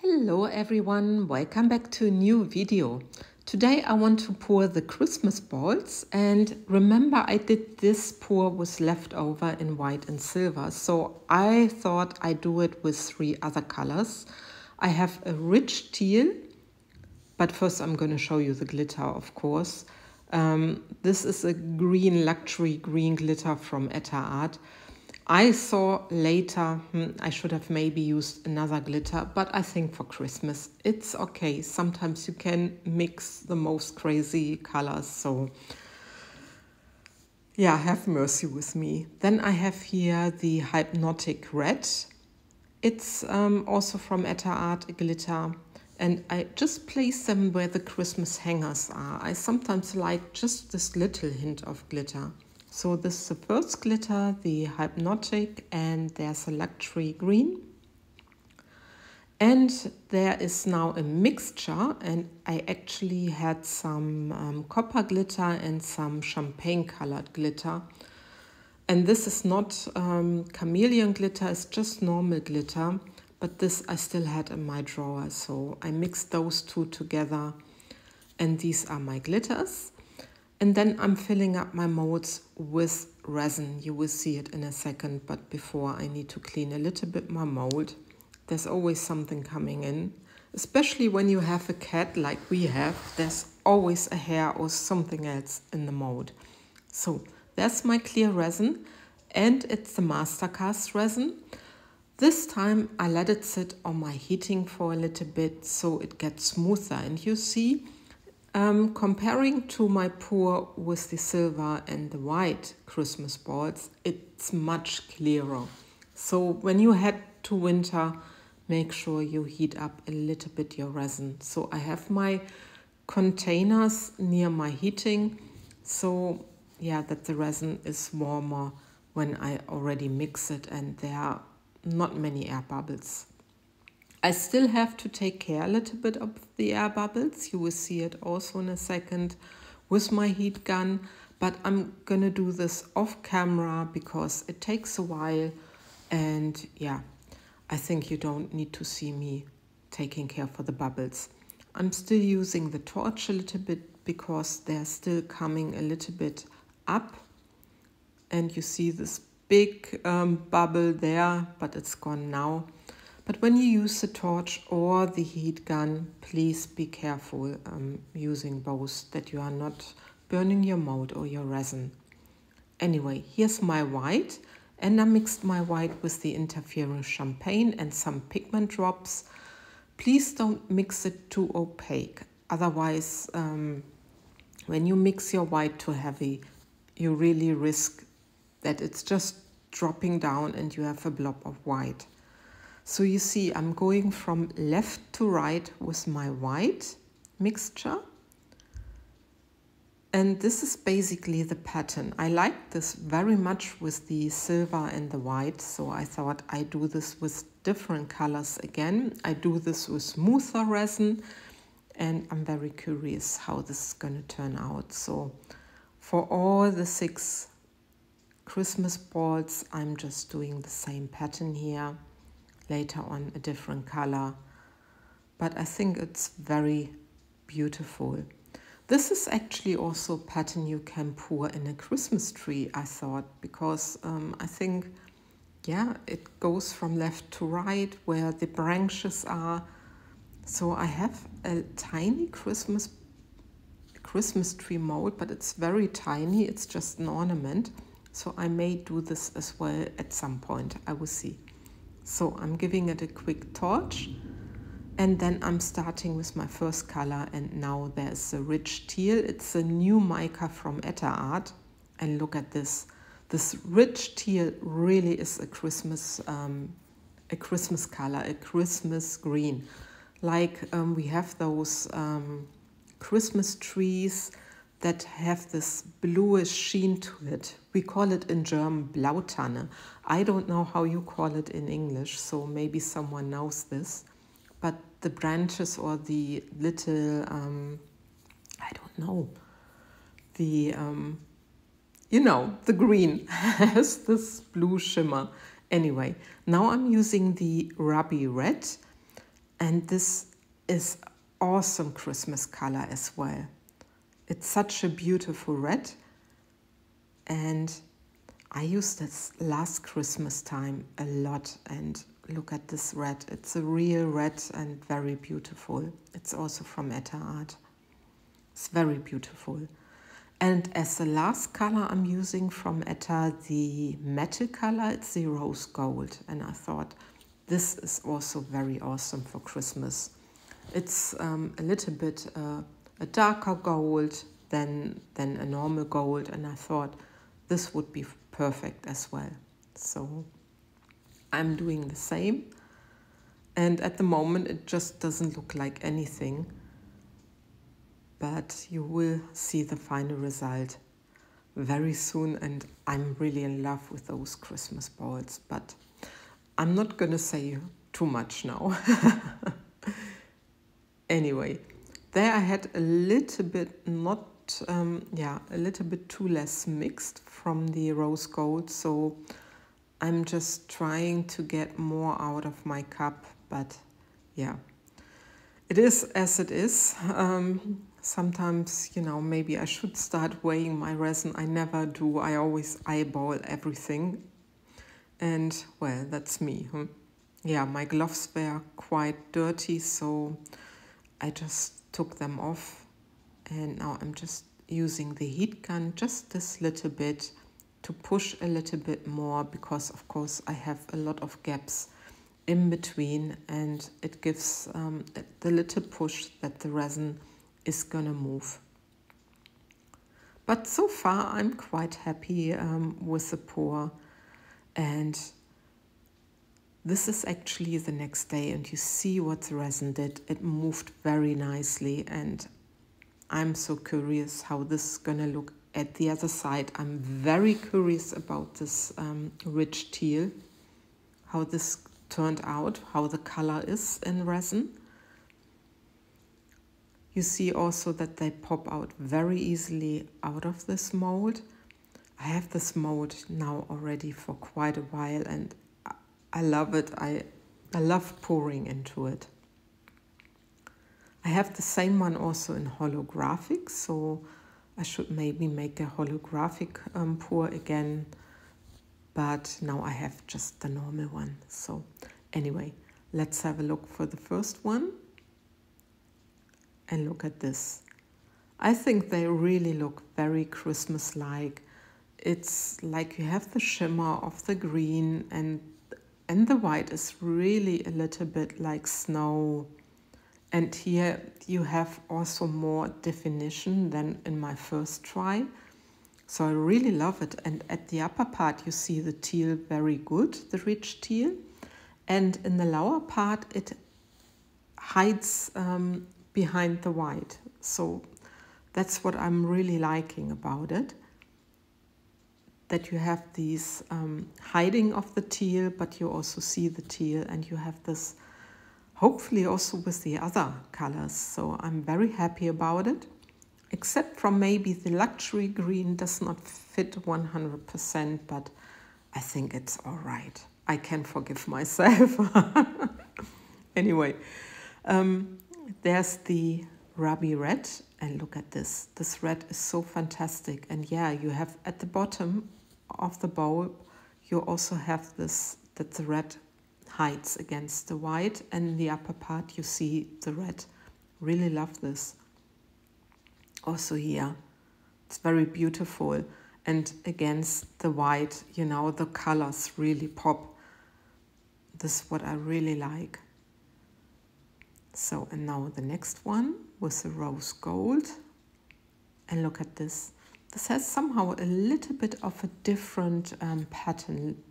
Hello everyone, welcome back to a new video. Today I want to pour the Christmas balls, and remember I did this pour with leftover in white and silver, so I thought I'd do it with 3 other colors. I have a rich teal, but first I'm going to show you the glitter, of course. This is a green, luxury green glitter from Etter Art. I saw later I should have maybe used another glitter, but I think for Christmas it's okay. Sometimes you can mix the most crazy colors, so yeah, have mercy with me. Then I have here the Hypnotic Red. It's also from Etter Art, a glitter, and I just place them where the Christmas hangers are. I sometimes like just this little hint of glitter. So this is the first glitter, the Hypnotic, and there's a luxury green. And there is now a mixture, and I actually had some copper glitter and some champagne colored glitter. And this is not chameleon glitter, it's just normal glitter, but this I still had in my drawer. So I mixed those two together, and these are my glitters. And then I'm filling up my molds with resin. You will see it in a second, but before I need to clean a little bit my mold. There's always something coming in, especially when you have a cat like we have. There's always a hair or something else in the mold. So that's my clear resin, and it's the Mastercast resin. This time I let it sit on my heating for a little bit so it gets smoother, and you see, comparing to my pour with the silver and the white Christmas balls, it's much clearer. So when you head to winter, make sure you heat up a little bit your resin. So I have my containers near my heating, so yeah, that the resin is warmer when I already mix it and there are not many air bubbles. I still have to take care a little bit of the air bubbles. You will see it also in a second with my heat gun, but I'm gonna do this off camera because it takes a while, and yeah, I think you don't need to see me taking care for the bubbles. I'm still using the torch a little bit because they're still coming a little bit up, and you see this big bubble there, but it's gone now. But when you use the torch or the heat gun, please be careful using both, that you are not burning your mold or your resin. Anyway, here's my white, and I mixed my white with the interference champagne and some pigment drops. Please don't mix it too opaque, otherwise when you mix your white too heavy, you really risk that it's just dropping down and you have a blob of white. So you see, I'm going from left to right with my white mixture. And this is basically the pattern. I like this very much with the silver and the white, so I thought I'd do this with different colors again. I do this with smoother resin, and I'm very curious how this is going to turn out. So for all the 6 Christmas balls, I'm just doing the same pattern here. Later on a different color, but I think it's very beautiful. This is actually also a pattern you can pour in a Christmas tree, I thought, because I think, yeah, it goes from left to right where the branches are. So I have a tiny Christmas tree mold, but it's very tiny, it's just an ornament. So I may do this as well at some point, I will see. So I'm giving it a quick torch, and then I'm starting with my first color, and now there's a rich teal. It's a new mica from Etter Art, and look at this. This rich teal really is a Christmas color, a Christmas green. Like we have those Christmas trees that have this bluish sheen to it. We call it in German Blautanne. I don't know how you call it in English, so maybe someone knows this. But the branches or the little, I don't know, the, the green has this blue shimmer. Anyway, now I'm using the Ruby Red, And this is awesome Christmas color as well. It's such a beautiful red, and I used this last Christmas time a lot, and look at this red. It's a real red and very beautiful. It's also from Etter Art. It's very beautiful. And as the last color I'm using from Etter, the metal color, it's the rose gold. And I thought this is also very awesome for Christmas. It's a little bit a darker gold than a normal gold, and I thought this would be perfect as well. So I'm doing the same, and at the moment it just doesn't look like anything, but you will see the final result very soon, and I'm really in love with those Christmas balls, but I'm not gonna say too much now. Anyway, there I had a little bit a little bit too less mixed from the rose gold, so I'm just trying to get more out of my cup, but yeah, it is as it is. Sometimes, maybe I should start weighing my resin. I never do. I always eyeball everything, and well, that's me. Yeah, my gloves were quite dirty, so I just took them off, and now I'm just using the heat gun just this little bit to push a little bit more, because of course I have a lot of gaps in between, and it gives the little push that the resin is gonna move. But so far I'm quite happy with the pour, and this is actually the next day, and you see what the resin did. It moved very nicely, and I'm so curious how this is gonna look at the other side. I'm very curious about this rich teal, how this turned out, how the color is in resin. You see also that they pop out very easily out of this mold. I have this mold now already for quite a while, and I love it. I love pouring into it. I have the same one also in holographic, so I should maybe make a holographic pour again, but now I have just the normal one. So anyway, let's have a look for the first one, and look at this. I think they really look very Christmas-like. It's like you have the shimmer of the green, and the white is really a little bit like snow. And here you have also more definition than in my first try. So I really love it. And at the upper part you see the teal very good, the rich teal. And in the lower part it hides behind the white. So that's what I'm really liking about it. That you have these hiding of the teal, but you also see the teal, and you have this hopefully also with the other colors. So I'm very happy about it, except from maybe the luxury green does not fit 100%, but I think it's all right. I can forgive myself. Anyway, there's the ruby red, and look at this. This red is so fantastic. And yeah, you have at the bottom of the bowl, you also have this, that the red hides against the white, and in the upper part you see the red. Really love this. Also here, it's very beautiful, and against the white, the colors really pop. This is what I really like. So, and now the next one with the rose gold, and look at this. This has somehow a little bit of a different pattern,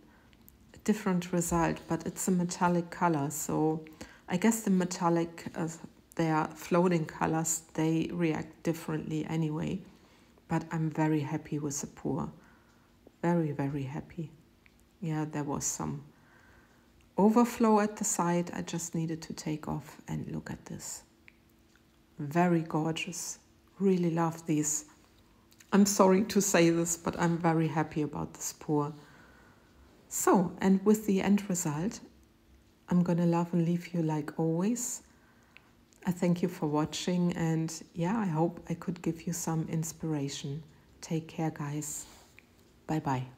a different result, but it's a metallic color. So I guess the metallic, they are floating colors, they react differently anyway. But I'm very happy with the pour. Very, very happy. Yeah, there was some overflow at the side. I just needed to take off, and look at this. Very gorgeous. Really love these. I'm sorry to say this, but I'm very happy about this pour. So, and with the end result, I'm gonna love and leave you like always. I thank you for watching, and yeah, I hope I could give you some inspiration. Take care, guys. Bye-bye.